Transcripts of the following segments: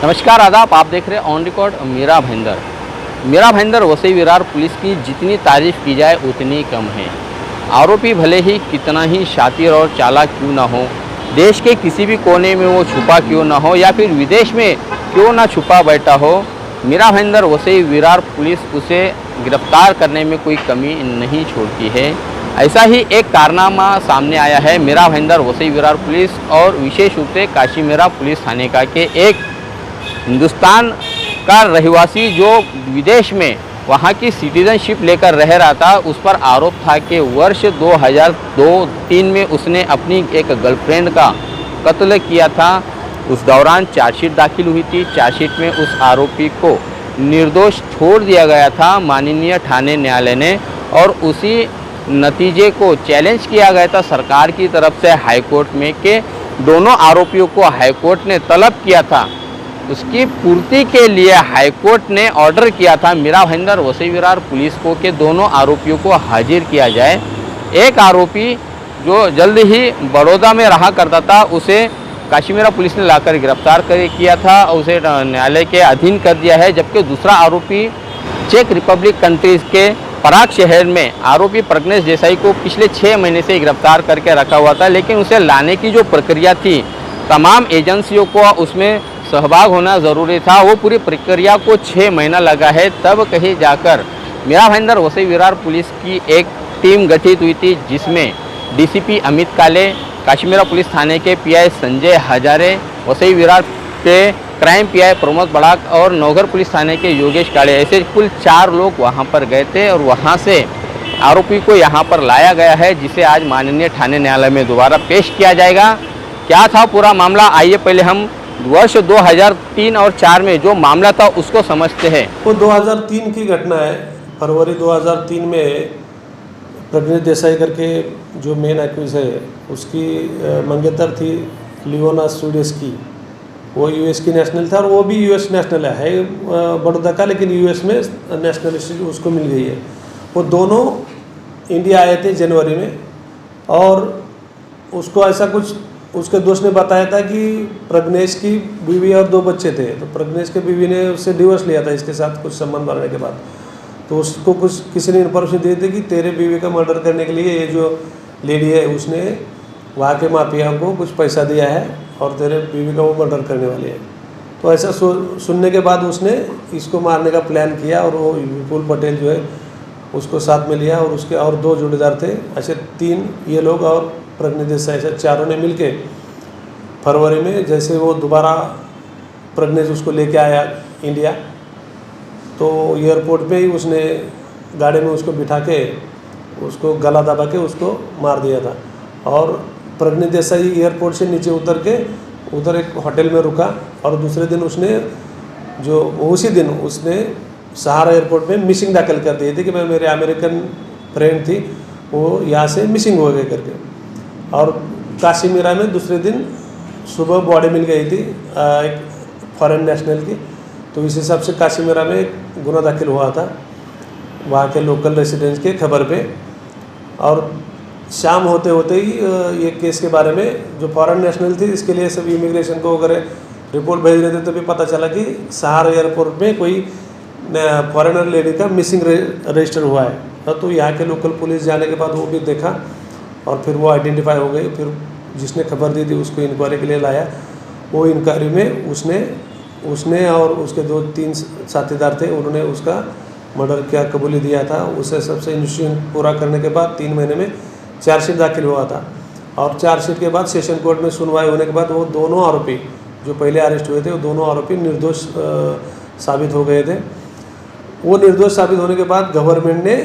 नमस्कार आदाब, आप देख रहे हैं on record Mira Bhayandar. Mira Bhayandar Vasai Virar police की जितनी तारीफ की जाए उतनी कम है। आरोपी भले ही कितना ही शातिर और चालाक क्यों ना हो, देश के किसी भी कोने में वो छुपा क्यों ना हो या फिर विदेश में क्यों ना छुपा बैठा हो, मीरा भाईंदर वसई विरार पुलिस उसे गिरफ्तार करने में कोई कमी नहीं छोड़ती है। ऐसा ही एक कारनामा सामने आया है मीरा भाईंदर वसई विरार पुलिस और विशेष रूप से काशीमेरा पुलिस थाने का के एक हिंदुस्तान का रहवासी जो विदेश में वहाँ की सिटीजनशिप लेकर रह रहा था, उस पर आरोप था कि वर्ष 2002-03 में उसने अपनी एक गर्लफ्रेंड का कत्ल किया था। उस दौरान चार्जशीट दाखिल हुई थी। चार्जशीट में उस आरोपी को निर्दोष छोड़ दिया गया था माननीय थाने न्यायालय ने, और उसी नतीजे को चैलेंज किया गया था सरकार की तरफ से हाईकोर्ट में कि दोनों आरोपियों को हाईकोर्ट ने तलब किया था। उसकी पूर्ति के लिए हाईकोर्ट ने ऑर्डर किया था मीरा भाईंदर वसई विरार पुलिस को कि दोनों आरोपियों को हाजिर किया जाए। एक आरोपी जो जल्द ही बड़ौदा में रहा करता था, उसे काशीमेरा पुलिस ने लाकर गिरफ्तार किया था और उसे न्यायालय के अधीन कर दिया है। जबकि दूसरा आरोपी चेक रिपब्लिक कंट्रीज के पराग शहर में आरोपी प्रज्ञेश देसाई को पिछले 6 महीने से गिरफ्तार करके रखा हुआ था, लेकिन उसे लाने की जो प्रक्रिया थी, तमाम एजेंसियों को उसमें सहभाग होना ज़रूरी था। वो पूरी प्रक्रिया को 6 महीना लगा है, तब कहीं जाकर मीरा भाईंदर वसई विरार पुलिस की एक टीम गठित हुई थी, जिसमें डीसीपी अमित काले, काशीमेरा पुलिस थाने के पीआई संजय हजारे, वसई विरार के क्राइम पीआई प्रमोद बड़ाक और नौगर पुलिस थाने के योगेश काले, ऐसे कुल 4 लोग वहां पर गए थे और वहां से आरोपी को यहां पर लाया गया है, जिसे आज माननीय थाने न्यायालय में दोबारा पेश किया जाएगा। क्या था पूरा मामला, आइए पहले हम वर्ष 2003 और 4 में जो मामला था उसको समझते हैं। वो 2003 की घटना है। फरवरी 2003 में प्रज्ञेश देसाई करके जो मेन एक्यूज है, उसकी मंगेतर थी लियोना स्वीडिश की। वो यूएस की नेशनल था और वो भी यूएस नेशनल है बड़ौदा का, लेकिन यूएस में नेशनलिटी उसको मिल गई है। वो दोनों इंडिया आए थे जनवरी में, और उसको ऐसा कुछ उसके दोस्त ने बताया था कि प्रज्ञेश की बीवी और 2 बच्चे थे, तो प्रज्ञेश के बीवी ने उससे डिवोर्स लिया था इसके साथ कुछ संबंध बनने के बाद। तो उसको कुछ किसी ने इन्फॉर्मेशन दी थी कि तेरे बीवी का मर्डर करने के लिए ये जो लेडी है उसने वहाँ के माफिया को कुछ पैसा दिया है और तेरे बीवी का वो मर्डर करने वाली है। तो ऐसा सुनने के बाद उसने इसको मारने का प्लान किया, और वो विपुल पटेल जो है उसको साथ में लिया, और उसके और 2 जोड़ीदार थे। ऐसे 3 ये लोग और प्रज्ञेश देसाई, ऐसे चारों ने मिलके फरवरी में जैसे वो दोबारा प्रज्ञेश उसको लेके आया इंडिया, तो एयरपोर्ट पे ही उसने गाड़ी में उसको बिठा के उसको गला दबा के उसको मार दिया था। और प्रज्ञेश देसाई एयरपोर्ट से नीचे उतर के उधर एक होटल में रुका, और दूसरे दिन उसने उसी दिन उसने सहारा एयरपोर्ट में मिसिंग दाखिल कर दी थी कि मैं मेरे अमेरिकन फ्रेंड थी वो यहाँ से मिसिंग हो गए करके। और काशीमेरा में दूसरे दिन सुबह बॉडी मिल गई थी एक फॉरेन नेशनल की, तो इस हिसाब से काशीमेरा में एक गुना दाखिल हुआ था वहाँ के लोकल रेसिडेंट्स के खबर पे। और शाम होते होते ही ये केस के बारे में जो फॉरेन नेशनल थी, इसके लिए सब इमिग्रेशन को अगर रिपोर्ट भेज रहे थे, तो भी पता चला कि सहारा एयरपोर्ट में कोई फॉरेनर लेडी का मिसिंग रजिस्टर हुआ है। तो यहाँ के लोकल पुलिस जाने के बाद वो भी देखा, और फिर वो आइडेंटिफाई हो गई। फिर जिसने खबर दी थी उसको इंक्वायरी के लिए लाया। वो इंक्वायरी में उसने और उसके 2-3 साथीदार थे, उन्होंने उसका मर्डर क्या कबूली दिया था। उसे सबसे इन्वेस्टिगेशन पूरा करने के बाद 3 महीने में चार्जशीट दाखिल हुआ था, और चार्जशीट के बाद सेशन कोर्ट में सुनवाई होने के बाद वो दोनों आरोपी जो पहले अरेस्ट हुए थे, वो दोनों आरोपी निर्दोष साबित हो गए थे। वो निर्दोष साबित होने के बाद गवर्नमेंट ने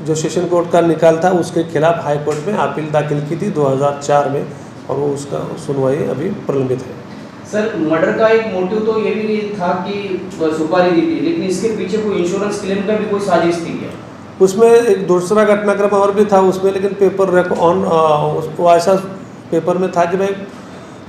जो सेशन कोर्ट का निकाल था उसके खिलाफ हाई कोर्ट में अपील दाखिल की थी 2004 में, और वो उसका सुनवाई अभी प्रलंबित है। सर, मर्डर का एक मोटिव तो ये भी था कि सुपारी दी थी, लेकिन इसके पीछे कोई इंश्योरेंस क्लेम का भी कोई साजिश थी क्या? उसमें एक दूसरा घटनाक्रम और भी था उसमें, लेकिन पेपर वो ऐसा पेपर में था कि भाई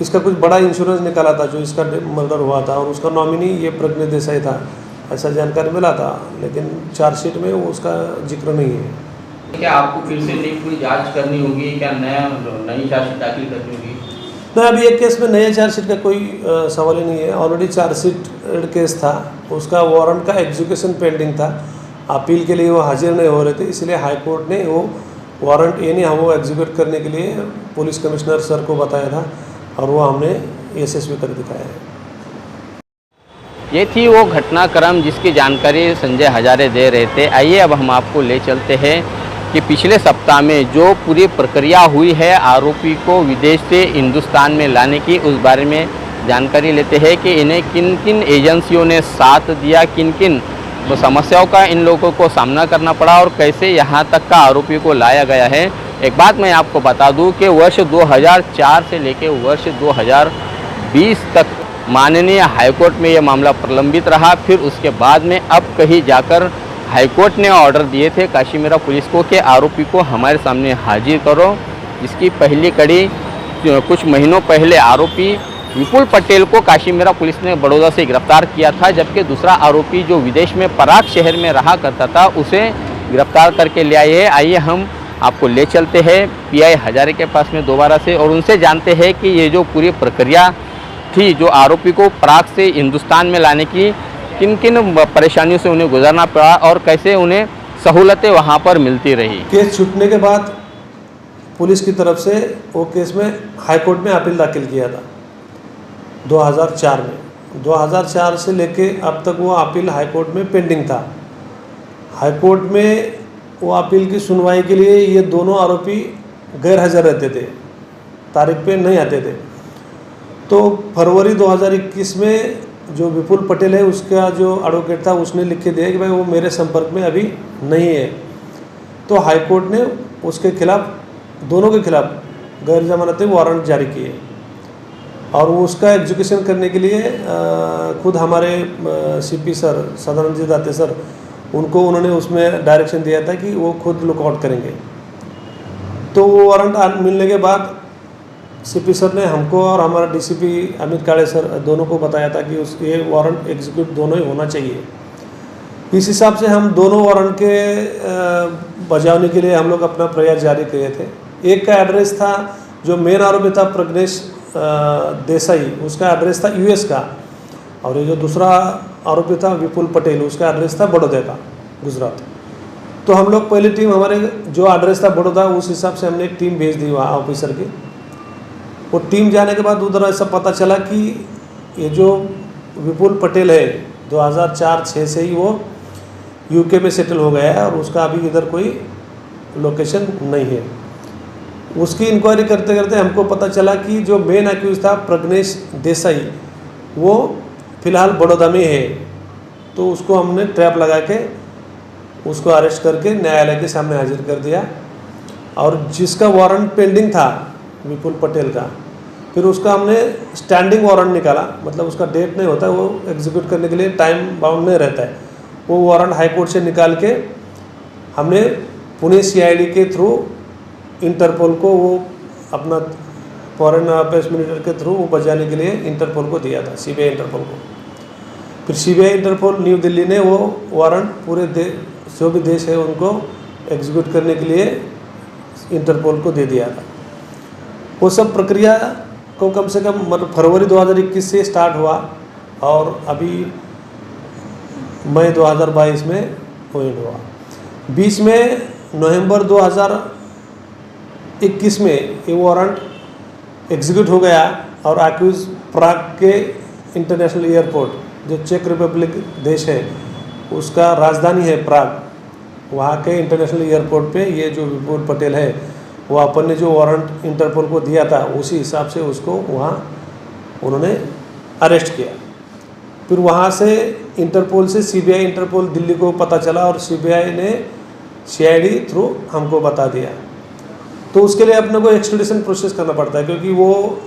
इसका कुछ बड़ा इंश्योरेंस निकाला था जो इसका मर्डर हुआ था, और उसका नॉमिनी ये प्रज्ञेश देसाई था, ऐसा जानकारी मिला था। लेकिन चार्जशीट में वो उसका जिक्र नहीं है। क्या आपको फिर से नई पूरी जांच करनी होगी, क्या नई चार्जशीट दाखिल करनी होगी? नहीं, अभी एक केस में नया चार्जशीट का कोई सवाल ही नहीं है। ऑलरेडी चार्जशीट केस था, उसका वारंट का एग्जीक्यूशन पेंडिंग था। अपील के लिए वो हाजिर नहीं हो रहे थे, इसलिए हाई कोर्ट ने वो वारंट यानी हम वो एग्जीक्यूट करने के लिए पुलिस कमिश्नर सर को बताया था और वो हमने यशस्वी कर दिखाया है। ये थी वो घटनाक्रम जिसकी जानकारी संजय हजारे दे रहे थे। आइए अब हम आपको ले चलते हैं कि पिछले सप्ताह में जो पूरी प्रक्रिया हुई है आरोपी को विदेश से हिंदुस्तान में लाने की, उस बारे में जानकारी लेते हैं कि इन्हें किन किन एजेंसियों ने साथ दिया, किन किन समस्याओं का इन लोगों को सामना करना पड़ा और कैसे यहाँ तक का आरोपी को लाया गया है। एक बात मैं आपको बता दूं कि वर्ष 2004 से लेकर वर्ष 2020 तक माननीय हाईकोर्ट में ये मामला प्रलंबित रहा। फिर उसके बाद में अब कहीं जाकर हाईकोर्ट ने ऑर्डर दिए थे काशीमीरा पुलिस को कि आरोपी को हमारे सामने हाजिर करो। इसकी पहली कड़ी कुछ महीनों पहले आरोपी विपुल पटेल को काशीमीरा पुलिस ने बड़ौदा से गिरफ्तार किया था, जबकि दूसरा आरोपी जो विदेश में पराग शहर में रहा करता था उसे गिरफ्तार करके ले आए हैं। आइए हम आपको ले चलते हैं पीआई हजारे के पास में दोबारा से और उनसे जानते हैं कि ये जो पूरी प्रक्रिया थी, जो आरोपी को पराग से हिंदुस्तान में लाने की, किन किन परेशानियों से उन्हें गुजरना पड़ा और कैसे उन्हें सहूलतें वहाँ पर मिलती रही। केस छूटने के बाद पुलिस की तरफ से वो केस में हाईकोर्ट में अपील दाखिल किया था 2004 में। 2004 से लेके अब तक वो अपील हाईकोर्ट में पेंडिंग था। हाईकोर्ट में वो अपील की सुनवाई के लिए ये दोनों आरोपी गैर हाजिर रहते थे, तारीख पे नहीं आते थे। तो फरवरी 2021 में जो विपुल पटेल है उसका जो एडवोकेट था उसने लिख के दिया कि भाई वो मेरे संपर्क में अभी नहीं है। तो हाईकोर्ट ने उसके खिलाफ, दोनों के खिलाफ गैर जमानती वारंट जारी किए और वो उसका एग्जीक्यूशन करने के लिए खुद हमारे सीपी सर सदानंद जी दाते सर, उनको उन्होंने उसमें डायरेक्शन दिया था कि वो खुद लुकआउट करेंगे। तो वो वारंट मिलने के बाद सीपी सर ने हमको और हमारा डीसीपी अमित काळे सर दोनों को बताया था कि ये वारंट एग्जीक्यूट दोनों ही होना चाहिए। इस हिसाब से हम दोनों वारंट के बजावने के लिए हम लोग अपना प्रयास जारी किए थे। एक का एड्रेस था, जो मेन आरोपी था प्रज्ञेश देसाई, उसका एड्रेस था यूएस का, और ये जो दूसरा आरोपी था विपुल पटेल, उसका एड्रेस था बड़ौदा का, गुजरात। तो हम लोग पहली टीम, हमारे जो एड्रेस था बड़ौदा, उस हिसाब से हमने एक टीम भेज दी वहाँ ऑफिसर की। वो टीम जाने के बाद उधर ऐसा पता चला कि ये जो विपुल पटेल है 2004-06 से ही वो यूके में सेटल हो गया है और उसका अभी इधर कोई लोकेशन नहीं है। उसकी इंक्वायरी करते करते हमको पता चला कि जो मेन एक्यूज था प्रज्ञेश देसाई, वो फिलहाल बड़ौदा में है। तो उसको हमने ट्रैप लगा के उसको अरेस्ट करके न्यायालय के सामने हाजिर कर दिया। और जिसका वारंट पेंडिंग था विपुल पटेल का, फिर उसका हमने स्टैंडिंग वारंट निकाला, मतलब उसका डेट नहीं होता, वो एग्जीक्यूट करने के लिए टाइम बाउंड नहीं रहता है। वो वारंट हाई कोर्ट से निकाल के हमने पुणे सीआईडी के थ्रू इंटरपोल को, वो अपना फॉरेन अफेयर्स मिनिस्टर के थ्रू वो बजाने के लिए इंटरपोल को दिया था, सीबीआई इंटरपोल को। फिर सीबीआई इंटरपोल न्यू दिल्ली ने वो वारंट पूरे जो भी देश है उनको एग्जीक्यूट करने के लिए इंटरपोल को दे दिया था। वो सब प्रक्रिया को कम से कम मतलब फरवरी 2021 से स्टार्ट हुआ और अभी मई 2022 में पॉइंट हुआ। 20 में नवंबर 2021 में ये वारंट एग्जीक्यूट हो गया और एक्यूज प्राग के इंटरनेशनल एयरपोर्ट, जो चेक रिपब्लिक देश है उसका राजधानी है प्राग, वहाँ के इंटरनेशनल एयरपोर्ट पे ये जो विपुल पटेल है वो अपन ने जो वारंट इंटरपोल को दिया था उसी हिसाब से उसको वहाँ उन्होंने अरेस्ट किया। फिर वहाँ से इंटरपोल से सीबीआई इंटरपोल दिल्ली को पता चला और सीबीआई ने सीआईडी थ्रू हमको बता दिया। तो उसके लिए अपने को एक्सट्रेडिशन प्रोसेस करना पड़ता है, क्योंकि वो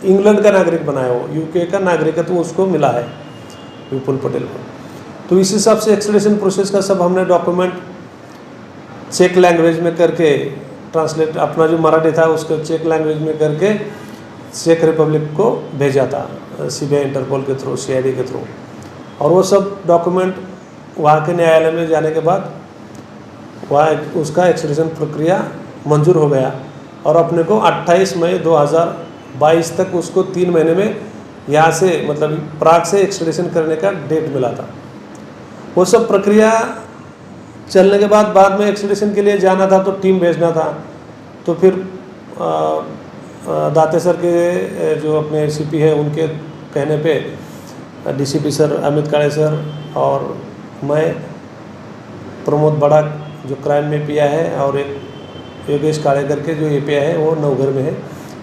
इंग्लैंड का नागरिक बनाया, वो यूके का नागरिकत्व तो उसको मिला है विपुल पटेल को। तो इस हिसाब से एक्सट्रेडिशन प्रोसेस का सब हमने डॉक्यूमेंट चेक लैंग्वेज में करके ट्रांसलेट, अपना जो मराठी था उसको चेक लैंग्वेज में करके चेक रिपब्लिक को भेजा था सीबीआई इंटरपोल के थ्रू, सीआईडी के थ्रू। और वो सब डॉक्यूमेंट वहाँ के न्यायालय में जाने के बाद वहाँ उसका एक्सट्रेडिशन प्रक्रिया मंजूर हो गया और अपने को 28 मई 22 तक उसको 3 महीने में यहाँ से मतलब प्राग से एक्सट्रेडिशन करने का डेट मिला था। वो सब प्रक्रिया चलने के बाद में एक्सट्रेडिशन के लिए जाना था तो टीम भेजना था। तो फिर दाते सर के जो अपने सीपी है उनके कहने पे डीसीपी सर अमित काळे सर और मैं, प्रमोद बड़ा जो क्राइम में पिया है और एक योगेश काळे करके जो एपीआई है वो नवघर में है,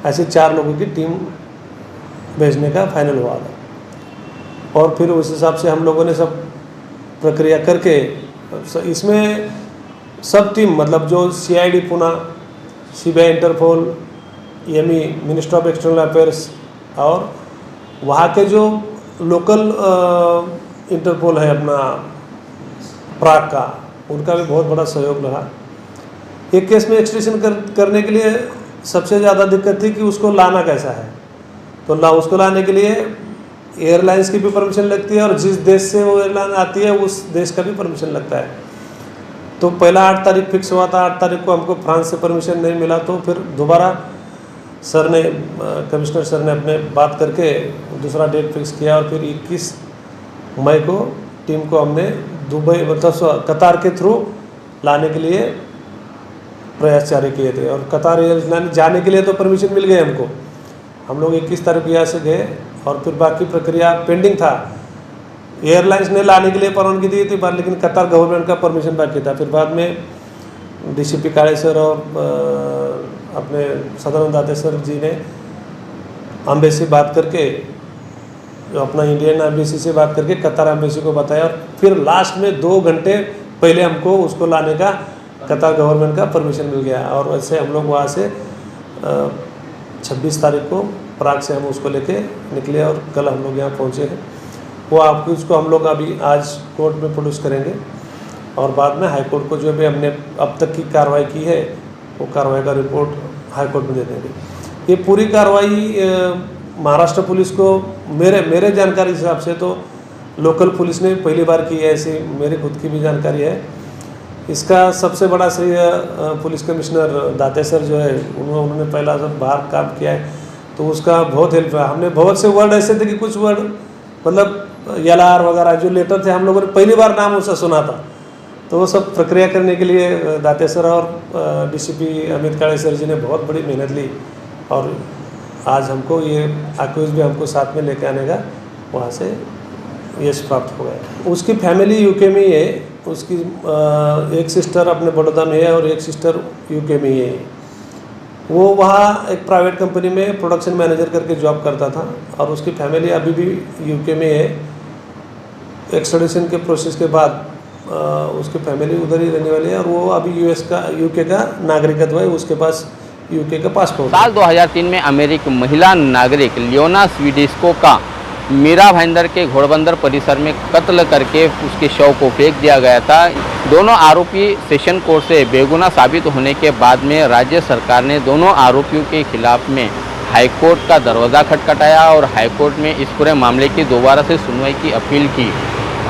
ऐसे 4 लोगों की टीम भेजने का फाइनल हुआ था। और फिर उस हिसाब से हम लोगों ने सब प्रक्रिया करके इसमें सब टीम मतलब जो CID Pune, CBI, Interpol, ME, ministry of external affairs और वहाँ के जो लोकल इंटरपोल है अपना प्राग का, उनका भी बहुत बड़ा सहयोग रहा। एक केस में एक्सट्रेडिशन करने के लिए सबसे ज़्यादा दिक्कत थी कि उसको लाना कैसा है। तो उसको लाने के लिए एयरलाइंस की भी परमिशन लगती है और जिस देश से वो एयरलाइन आती है उस देश का भी परमिशन लगता है। तो पहला 8 तारीख फिक्स हुआ था, 8 तारीख को हमको फ्रांस से परमिशन नहीं मिला। तो फिर दोबारा सर ने, कमिश्नर सर ने अपने बात करके दूसरा डेट फिक्स किया और फिर 21 मई को टीम को हमने दुबई मतलब कतार के थ्रू लाने के लिए प्रयास जारी किए थे। और कतार एयरलाइन जाने के लिए तो परमिशन मिल गई हमको, हम लोग 21 तारीख यहाँ से गए और फिर बाकी प्रक्रिया पेंडिंग था। एयरलाइंस ने लाने के लिए परवानगी दी थी लेकिन कतार गवर्नमेंट का परमिशन बाकी था। फिर बाद में डीसीपी काळे सर और अपने सदानंद दाते सर जी ने एम्बेसी बात करके, अपना इंडियन एम्बेसी से बात करके कतार एम्बेसी को बताया और फिर लास्ट में 2 घंटे पहले हमको उसको लाने का कतार गवर्नमेंट का परमिशन मिल गया। और वैसे हम लोग वहाँ से 26 तारीख को प्राग से हम उसको लेके निकले और कल हम लोग यहाँ पहुँचे हैं। वो आपको उसको हम लोग अभी आज कोर्ट में प्रोड्यूस करेंगे और बाद में हाई कोर्ट को जो भी हमने अब तक की कार्रवाई की है वो कार्रवाई का रिपोर्ट हाई कोर्ट में दे देंगे। ये पूरी कार्रवाई महाराष्ट्र पुलिस को मेरे जानकारी हिसाब से तो लोकल पुलिस ने पहली बार की है, ऐसी मेरी खुद की भी जानकारी है। इसका सबसे बड़ा श्रेय पुलिस कमिश्नर दाते सर जो है उन्होंने पहला जब बाहर काम किया है तो उसका बहुत हेल्प है। हमने बहुत से वर्ड ऐसे थे कि कुछ वर्ड मतलब एलआर वगैरह जो लेटर थे हम लोगों ने पहली बार नाम उसका सुना था। तो वो सब प्रक्रिया करने के लिए दाते सर और डीसीपी अमित काळे सर जी ने बहुत बड़ी मेहनत ली और आज हमको ये एक्यूज भी हमको साथ में लेके आने का वहाँ से यश प्राप्त हो गया। उसकी फैमिली यूके में ही है, उसकी एक सिस्टर अपने बड़ौदा में है और एक सिस्टर यूके में ही है। वो वहाँ एक प्राइवेट कंपनी में प्रोडक्शन मैनेजर करके जॉब करता था और उसकी फैमिली अभी भी यूके में है। एक्सट्रेडिशन के प्रोसेस के बाद उसकी फैमिली उधर ही रहने वाली है और वो अभी यूके का नागरिकत्व है, उसके पास यूके का पासपोर्ट। साल 2003 में अमेरिकी महिला नागरिक लियोना स्वीडिस्को का मीरा भाईंदर के घोड़बंदर परिसर में कत्ल करके उसके शव को फेंक दिया गया था। दोनों आरोपी सेशन कोर्ट से बेगुनाह साबित होने के बाद में राज्य सरकार ने दोनों आरोपियों के खिलाफ में हाईकोर्ट का दरवाज़ा खटखटाया और हाईकोर्ट में इस पूरे मामले की दोबारा से सुनवाई की अपील की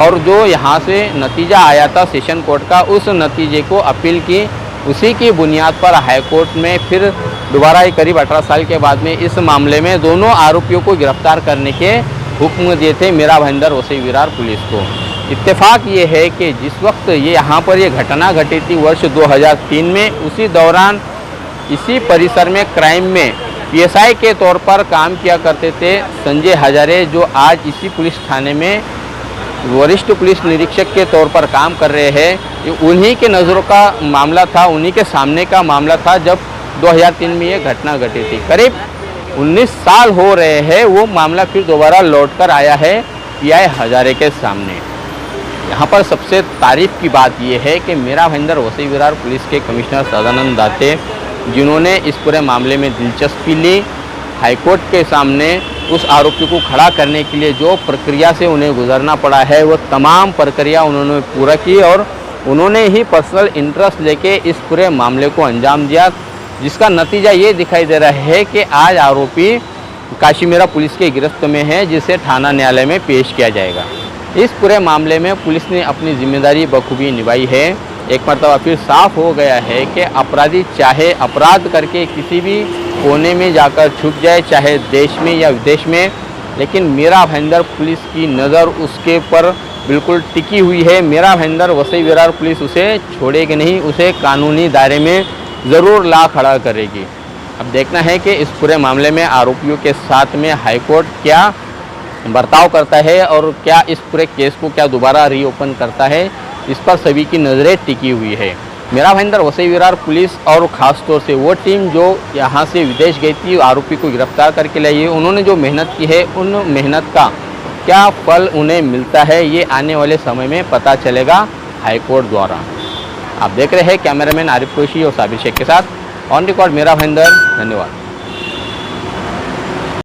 और जो यहाँ से नतीजा आया था सेशन कोर्ट का, उस नतीजे को अपील की। उसी की बुनियाद पर हाईकोर्ट में फिर दोबारा करीब 18 साल के बाद में इस मामले में दोनों आरोपियों को गिरफ्तार करने के हुक्म दिए थे मीरा भाईंदर वसई विरार पुलिस को। इत्तेफाक ये है कि जिस वक्त ये यहाँ पर ये घटना घटी थी वर्ष 2003 में, उसी दौरान इसी परिसर में क्राइम में पीएसआई के तौर पर काम किया करते थे संजय हजारे, जो आज इसी पुलिस थाने में वरिष्ठ पुलिस निरीक्षक के तौर पर काम कर रहे हैं। ये उन्हीं के नज़रों का मामला था, उन्हीं के सामने का मामला था जब 2003 में ये घटना घटी थी। करीब 19 साल हो रहे हैं, वो मामला फिर दोबारा लौट कर आया है पीआई हजारे के सामने। यहाँ पर सबसे तारीफ की बात ये है कि मीरा भाईंदर वसई विरार पुलिस के कमिश्नर सदानंद दाते, जिन्होंने इस पूरे मामले में दिलचस्पी ली, हाईकोर्ट के सामने उस आरोपी को खड़ा करने के लिए जो प्रक्रिया से उन्हें गुजरना पड़ा है वो तमाम प्रक्रिया उन्होंने पूरा की और उन्होंने ही पर्सनल इंटरेस्ट लेके इस पूरे मामले को अंजाम दिया, जिसका नतीजा ये दिखाई दे रहा है कि आज आरोपी काशीमीरा पुलिस के गिरफ्त में है, जिसे थाना न्यायालय में पेश किया जाएगा। इस पूरे मामले में पुलिस ने अपनी जिम्मेदारी बखूबी निभाई है। एक मरतबा फिर साफ हो गया है कि अपराधी चाहे अपराध करके किसी भी कोने में जाकर छुप जाए, चाहे देश में या विदेश में, लेकिन मीरा भाईंदर पुलिस की नज़र उसके पर बिल्कुल टिकी हुई है। मीरा भाईंदर वसई विरार पुलिस उसे छोड़ेगी नहीं, उसे कानूनी दायरे में ज़रूर ला खड़ा करेगी। अब देखना है कि इस पूरे मामले में आरोपियों के साथ में हाईकोर्ट क्या बर्ताव करता है और क्या इस पूरे केस को क्या दोबारा रीओपन करता है, इस पर सभी की नज़रें टिकी हुई है। मीरा भाईंदर वसई विरार पुलिस और ख़ास तौर से वो टीम जो यहाँ से विदेश गई थी आरोपी को गिरफ्तार करके लाई है, उन्होंने जो मेहनत की है उन मेहनत का क्या फल उन्हें मिलता है, ये आने वाले समय में पता चलेगा हाईकोर्ट द्वारा। आप देख रहे हैं कैमरामैन आरिफ कोशी और साबिर शेख के साथ ऑन रिकॉर्ड मीरा भाईंदर। धन्यवाद।